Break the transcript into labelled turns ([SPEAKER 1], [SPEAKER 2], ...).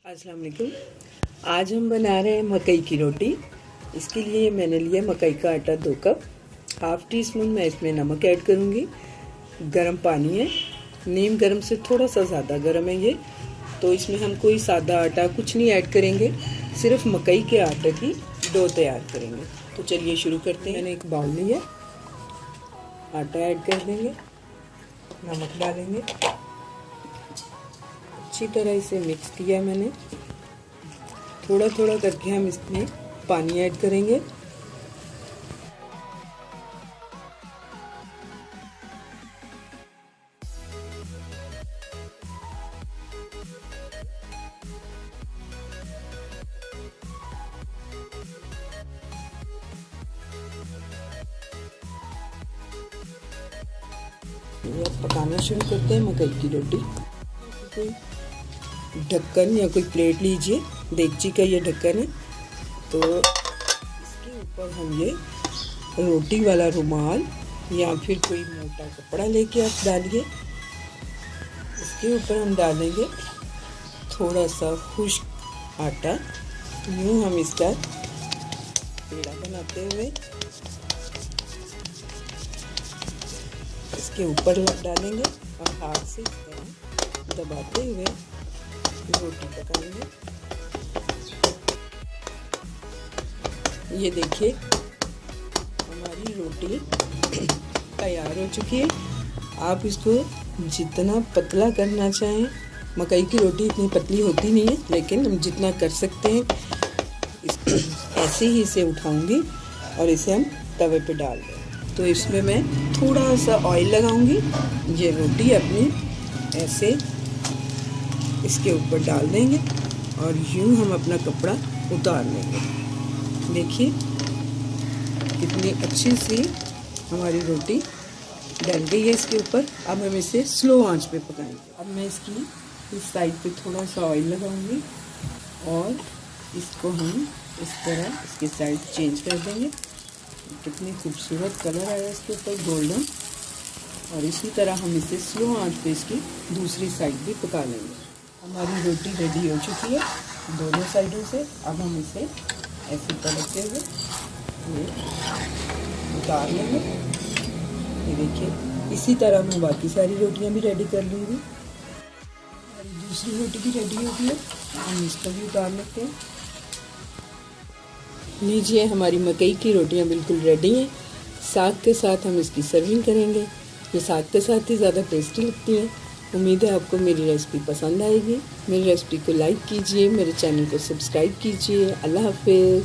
[SPEAKER 1] अस्सलाम वालेकुम। आज हम बना रहे हैं मकई की रोटी। इसके लिए मैंने लिया मकई का आटा 2 कप। हाफ टी स्पून मैं इसमें नमक ऐड करूँगी। गरम पानी है, नीम गरम से थोड़ा सा ज़्यादा गरम है ये। तो इसमें हम कोई सादा आटा कुछ नहीं ऐड करेंगे, सिर्फ मकई के आटे की डो तैयार करेंगे। तो चलिए शुरू करते हैं। मैंने एक बाउल लिया, आटा ऐड कर देंगे, नमक डालेंगे, अच्छी तरह इसे मिक्स किया मैंने। थोड़ा थोड़ा करके हम इसमें पानी ऐड करेंगे। अब पकाना शुरू करते हैं मकई की रोटी। कोई ढक्कन या कोई प्लेट लीजिए, देगची का ये ढक्कन है, तो इसके ऊपर हम ये रोटी वाला रुमाल या फिर कोई मोटा कपड़ा लेके आप डालिए। इसके ऊपर हम डालेंगे थोड़ा सा खुश्क आटा। यूँ हम इसका पेड़ा बनाते हुए इसके ऊपर डालेंगे और हाथ से दबाते हुए रोटी पकाएंगे। ये देखिए हमारी रोटी तैयार हो चुकी है। आप इसको जितना पतला करना चाहें, मकई की रोटी इतनी पतली होती नहीं है, लेकिन हम जितना कर सकते हैं ऐसे ही इसे उठाऊंगी और इसे हम तवे पे डाल दें। तो इसमें मैं थोड़ा सा ऑयल लगाऊंगी। ये रोटी अपनी ऐसे इसके ऊपर डाल देंगे और यूँ हम अपना कपड़ा उतार लेंगे। देखिए कितनी अच्छी सी हमारी रोटी डल गई है इसके ऊपर। अब हम इसे स्लो आंच पे पकाएंगे। अब मैं इसकी इस साइड पे थोड़ा सा ऑयल लगाऊंगी और इसको हम इस तरह इसकी साइड चेंज कर देंगे। कितनी खूबसूरत कलर आया इसके ऊपर, गोल्डन। और इसी तरह हम इसे स्लो आंच पे इसकी दूसरी साइड भी पका लेंगे। हमारी रोटी रेडी हो चुकी है दोनों साइडों से। अब हम इसे ऐसे पलटते हुए उतार लेंगे। ये देखिए इसी तरह मैं बाकी सारी रोटियां भी रेडी कर लूँगी। हमारी दूसरी रोटी भी रेडी हो गई है, हम इसको भी उतार लेते हैं। लीजिए हमारी मकई की रोटियां बिल्कुल रेडी हैं। साग के साथ हम इसकी सर्विंग करेंगे। ये साग के साथ ही ज़्यादा टेस्टी लगती है। उम्मीद है आपको मेरी रेसिपी पसंद आएगी। मेरी रेसिपी को लाइक कीजिए, मेरे चैनल को सब्सक्राइब कीजिए। अल्लाह हाफिज़।